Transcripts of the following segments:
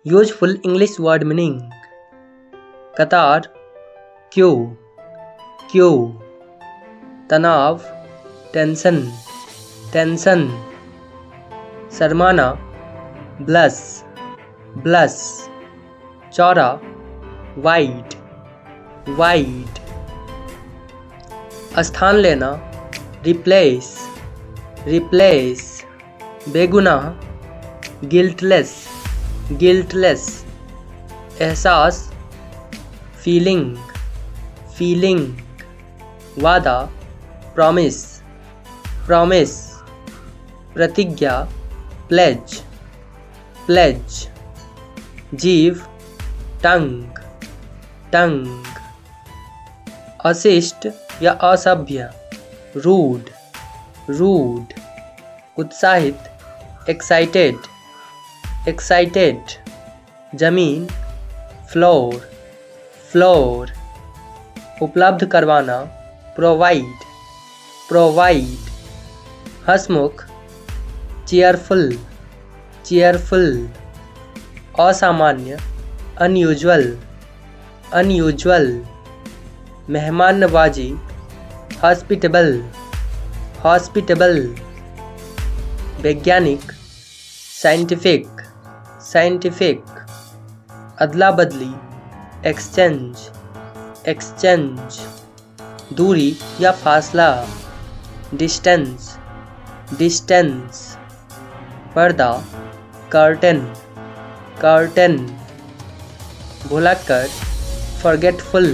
Useful English word meaning कतार Q Q तनाव tension tension शर्माना bless bless चौड़ा wide wide स्थान लेना रिप्लेस रिप्लेस बेगुनाह गिल्टलेस गिल्टलेस एहसास फीलिंग फीलिंग वादा प्रॉमिस प्रॉमिस प्रतिज्ञा प्लेज प्लेज जीव टंग टंग अशिष्ट या असभ्य रूड रूड उत्साहित एक्साइटेड एक्साइटेड जमीन फ्लोर फ्लोर उपलब्ध करवाना प्रोवाइड प्रोवाइड हंसमुख चीयरफुल चीयरफुल असामान्य अनयूजुअल अनयूजुअल मेहमान नवाजी हॉस्पिटेबल हॉस्पिटेबल वैज्ञानिक साइंटिफिक साइंटिफिक अदला बदली एक्सचेंज एक्सचेंज दूरी या फासला डिस्टेंस डिस्टेंस पर्दा कर्टन कर्टन भुलक्कर फॉरगेटफुल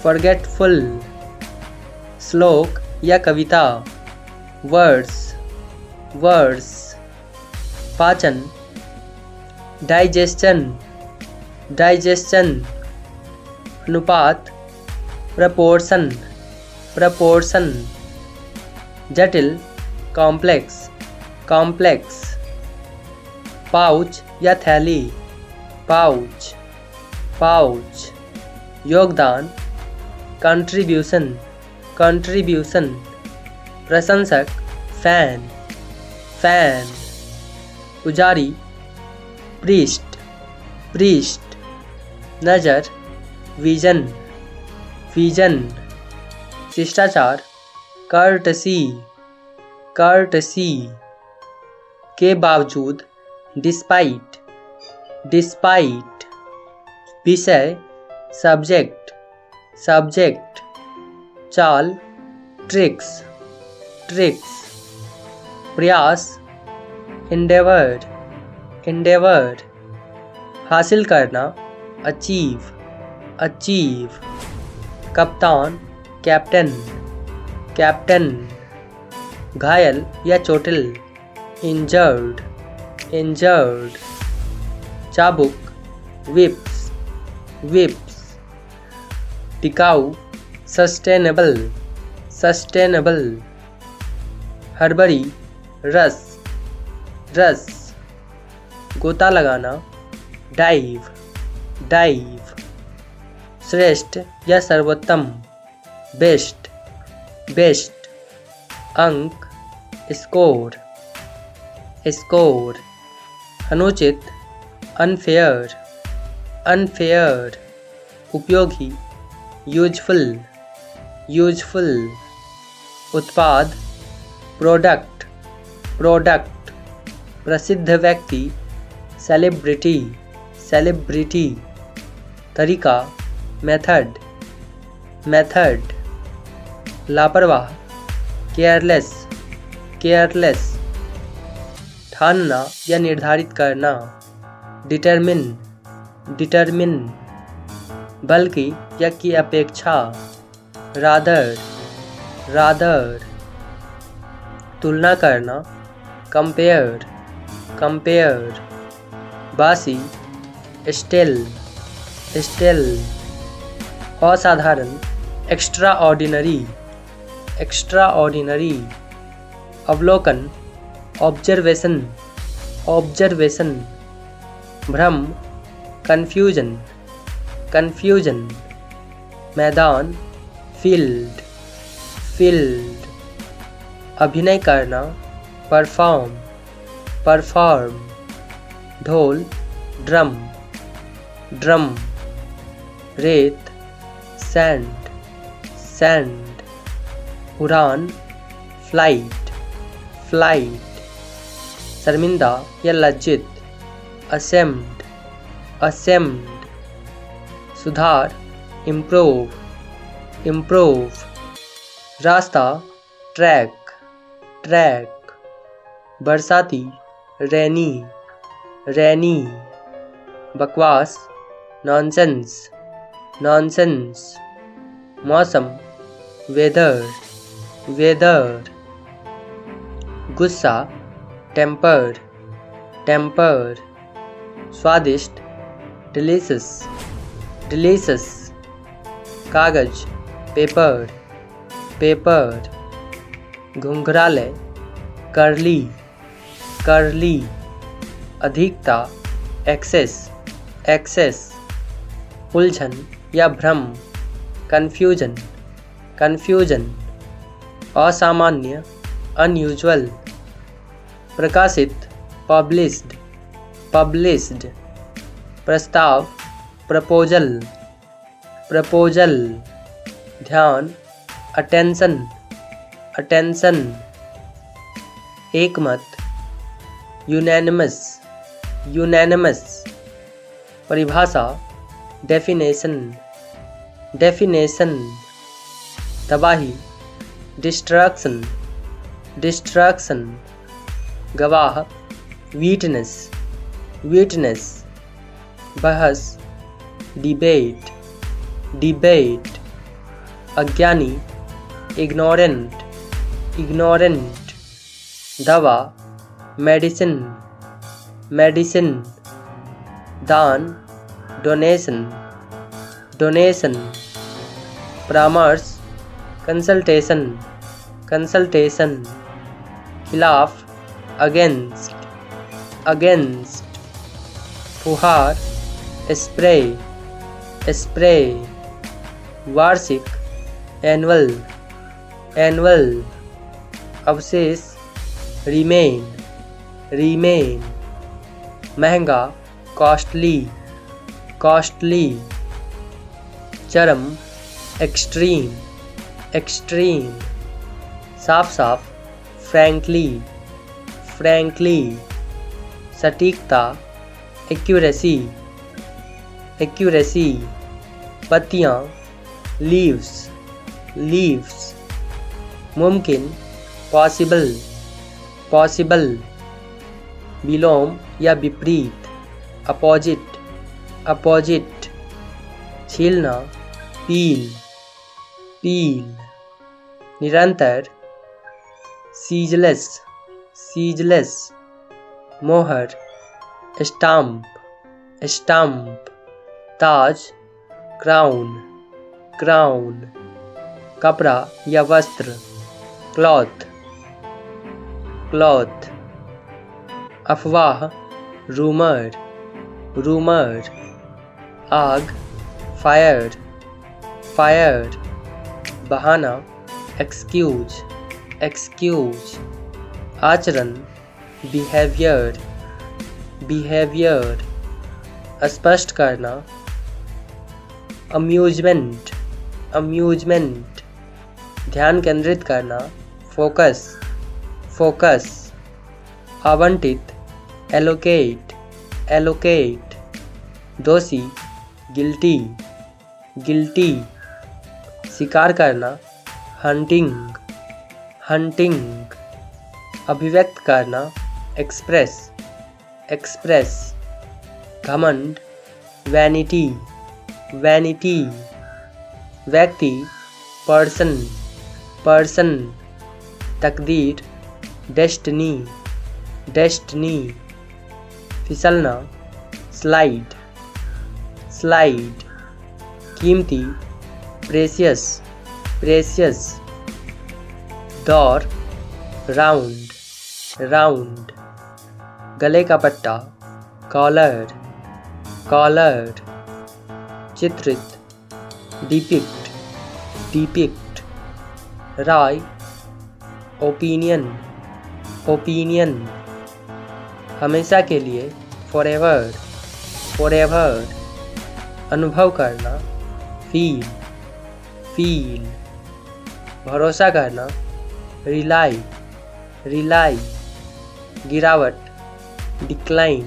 फॉरगेटफुल श्लोक या कविता वर्ड्स वर्ड्स पाचन डाइजेशन डाइजेशन अनुपात प्रपोर्शन प्रपोर्शन जटिल कॉम्प्लेक्स कॉम्प्लेक्स पाउच या थैली पाउच पाउच योगदान कंट्रीब्यूशन कंट्रीब्यूशन प्रशंसक फैन फैन पुजारी प्रीस्ट प्रीस्ट नज़र विजन विजन शिष्टाचार कर्टसी कर्टसी के बावजूद डिस्पाइट डिस्पाइट विषय सब्जेक्ट सब्जेक्ट चाल ट्रिक्स ट्रिक्स प्रयास इंडेवर्ड इंडेवर्ड हासिल करना अचीव अचीव कप्तान कैप्टन कैप्टन घायल या चोटिल इंजर्ड इंजर्ड चाबुक विप्स विप्स टिकाऊ सस्टेनेबल सस्टेनेबल हड़बड़ी रस रस गोता लगाना डाइव डाइव श्रेष्ठ या सर्वोत्तम बेस्ट बेस्ट अंक स्कोर स्कोर अनुचित अनफेयर अनफेयर उपयोगी यूजफुल यूजफुल उत्पाद प्रोडक्ट प्रोडक्ट प्रसिद्ध व्यक्ति सेलिब्रिटी सेलिब्रिटी तरीका मेथड मेथड लापरवाह केयरलेस केयरलेस ठानना या निर्धारित करना डिटरमिन डिटरमिन बल्कि या की अपेक्षा रादर रादर तुलना करना कंपेयर कंपेयर बासी स्टिल स्टिल असाधारण एक्स्ट्रा ऑर्डिनरी एक्स्ट्रा ऑर्डिनरी अवलोकन ऑब्जर्वेशन ऑब्जर्वेशन भ्रम कन्फ्यूजन कन्फ्यूजन मैदान फील्ड फील्ड अभिनय करना परफॉर्म परफॉर्म ढोल ड्रम, ड्रम, रेत, सैंड, सैंड, उड़ान, फ्लाइट, फ्लाइट, शर्मिंदा या लज्जित, असेम्ड, असेम्ड, सुधार, इम्प्रूव, इम्प्रूव, रास्ता, ट्रैक, ट्रैक, बरसाती, रैनी, रैनी, बकवास, नॉनसेंस, नॉनसेंस, मौसम, वेदर, वेदर, गुस्सा, टेम्पर, टेम्पर, स्वादिष्ट, डिलीशियस, डिलीशियस, कागज, पेपर, पेपर, घुंघराले, कर्ली, कर्ली, अधिकता, एक्सेस, एक्सेस, उलझन या भ्रम, कन्फ्यूजन, कन्फ्यूजन, असामान्य, अनयूजुअल, प्रकाशित, पब्लिश्ड, पब्लिश्ड, प्रस्ताव, प्रपोजल, प्रपोजल, ध्यान, अटेंशन, अटेंशन, एकमत, यूनैनिमस, यूनैनिमस, परिभाषा, डेफिनेशन, डेफिनेशन, तबाही, डिस्ट्रक्शन, डिस्ट्रक्शन, गवाह, विटनेस, विटनेस, बहस, डिबेट, डिबेट, अज्ञानी, इग्नोरेंट, इग्नोरेंट, दवा, मेडिसिन, मेडिसिन, दान, डोनेशन, डोनेशन, परामर्श, कंसल्टेशन, कंसल्टेशन, खिलाफ, अगेंस्ट, अगेंस्ट, फुहार, स्प्रे, स्प्रे, वार्षिक, एनुअल, एनुअल, अवशेष, रिमेन, रिमेन, महंगा, कॉस्टली, कॉस्टली, चरम, एक्सट्रीम, एक्सट्रीम, साफ साफ, फ्रैंकली, फ्रैंकली, सटीकता, एक्यूरेसी, एक्यूरेसी, पत्तियाँ, लीव्स, लीव्स, मुमकिन, पॉसिबल, पॉसिबल, विलोम या विपरीत, अपोजिट, अपोजिट, छीलना, पील, पील, निरंतर, सीजलेस, सीजलेस, मोहर, स्टाम्प, स्टाम्प, ताज, क्राउन, क्राउन, कपड़ा या वस्त्र, क्लॉथ, क्लॉथ, अफवाह, रूमर, रूमर, आग, फायर, फायर, बहाना, एक्सक्यूज, एक्सक्यूज, आचरण, बिहेवियर, बिहेवियर, स्पष्ट करना, अम्यूजमेंट, अम्यूजमेंट, ध्यान केंद्रित करना, फोकस, फोकस, आवंटित, एलोकेट, एलोकेट, दोषी, गिल्टी, गिल्टी, शिकार करना, हंटिंग, हंटिंग, अभिव्यक्त करना, एक्सप्रेस, एक्सप्रेस, घमंड, वैनिटी, वैनिटी, व्यक्ति, पर्सन, पर्सन, तकदीर, डेस्टिनी, डेस्टिनी, फिसलना, स्लाइड, स्लाइड, कीमती, प्रेसियस, प्रेसियस, दौर, राउंड, राउंड, गले का पट्टा, कॉलर, कॉलर, चित्रित, डिपिक्ट, डिपिक्ट, राय, ओपिनियन, ओपिनियन, हमेशा के लिए, फॉरएवर, forever, अनुभव करना, feel, feel, भरोसा करना, rely, rely, गिरावट, decline,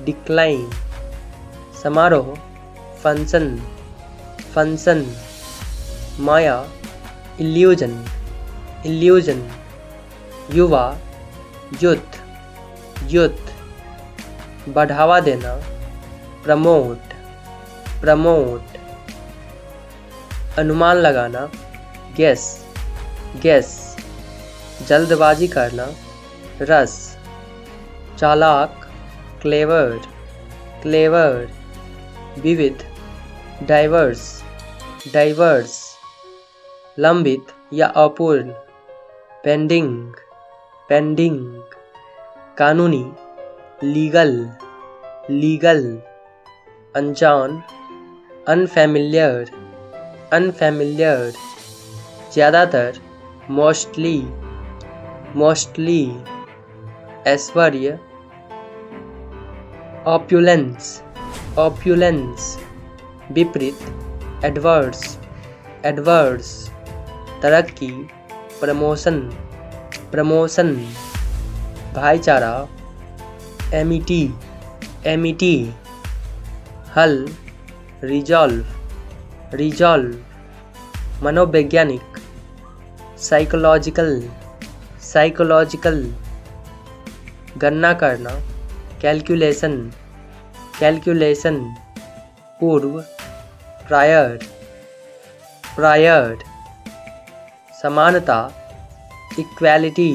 decline, समारोह, function, function, माया, illusion, illusion, युवा, youth, youth, बढ़ावा देना, promote, promote, अनुमान लगाना, guess, guess, जल्दबाजी करना, रस, चालाक, clever, clever, विविध, diverse, diverse, लंबित या अपूर्ण, पेंडिंग, पेंडिंग, कानूनी, लीगल, लीगल, अनजान, अनफैमिलियर, अनफैमिलियर, ज़्यादातर, मोस्टली, मोस्टली, ऐश्वर्य, ऑप्युलेंस, ऑप्युलेंस, विपरीत, एडवर्स, एडवर्स, तरक्की, प्रमोशन, प्रमोशन, भाईचारा, एमिटी, एमिटी, हल, रिजॉल्व, रिजॉल्व, मनोवैज्ञानिक, साइकोलॉजिकल, साइकोलॉजिकल, गणना करना, कैलकुलेशन, कैलकुलेशन, पूर्व, प्रायर, प्रायर, समानता, इक्वालिटी,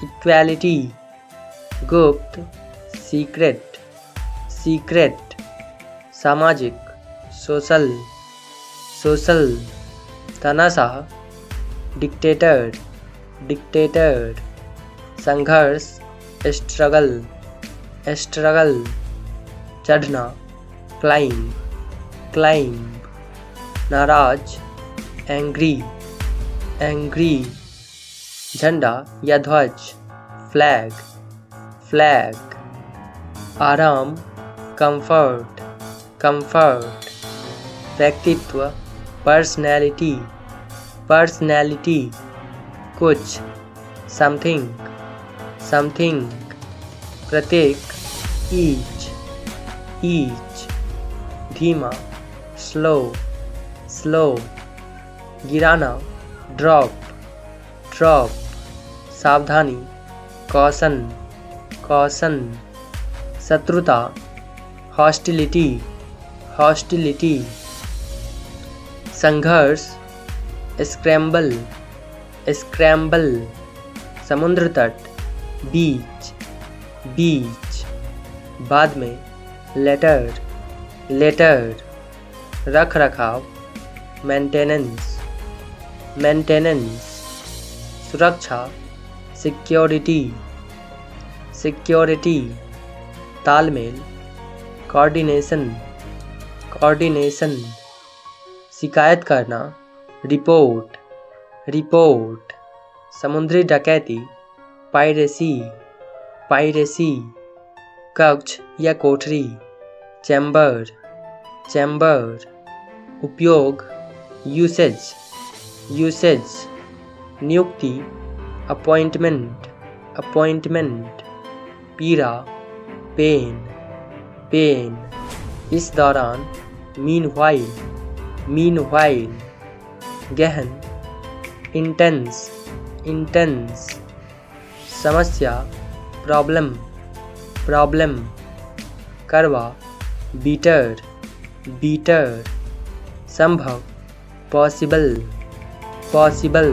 इक्वालिटी, गुप्त, सीक्रेट, सीक्रेट, सामाजिक, सोशल, सोशल, तानाशाह, डिक्टेटर, डिक्टेटर, संघर्ष, स्ट्रगल, स्ट्रगल, चढ़ना, क्लाइंब, क्लाइंब, नाराज, एंग्री, एंग्री, झंडा या ध्वज, फ्लैग, फ्लैग, आराम, कंफर्ट, कंफर्ट, व्यक्तित्व, पर्सनैलिटी, पर्सनैलिटी, कुछ, समथिंग, समथिंग, प्रत्येक, ईच, ईच, धीमा, स्लो, स्लो, गिराना, ड्रॉप, ड्रॉप, सावधानी, कॉशन, कॉशन, शत्रुता, हॉस्टिलिटी, हॉस्टिलिटी, संघर्ष, स्क्रैम्बल, स्क्रैम्बल, समुद्र तट, बीच, बीच, बाद में, लेटर, लेटर, रख रखाव, मेंटेनेंस, मेंटेनेंस, सुरक्षा, सिक्योरिटी, सिक्योरिटी, तालमेल, कोऑर्डिनेशन, कोऑर्डिनेशन, शिकायत करना, रिपोर्ट, रिपोर्ट, समुद्री डकैती, पायरेसी, पायरेसी, कक्ष या कोठरी, चैम्बर, चैम्बर, उपयोग, यूसेज, यूसेज, नियुक्ति, अपॉइंटमेंट, अपॉइंटमेंट, पीड़ा, पेन, पेन, इस दौरान, मीनवाइल, मीनवाइल, गहन, इंटेंस, इंटेंस, समस्या, प्रॉब्लम, प्रॉब्लम, करवा, बीटर, बीटर, संभव, पॉसिबल, पॉसिबल।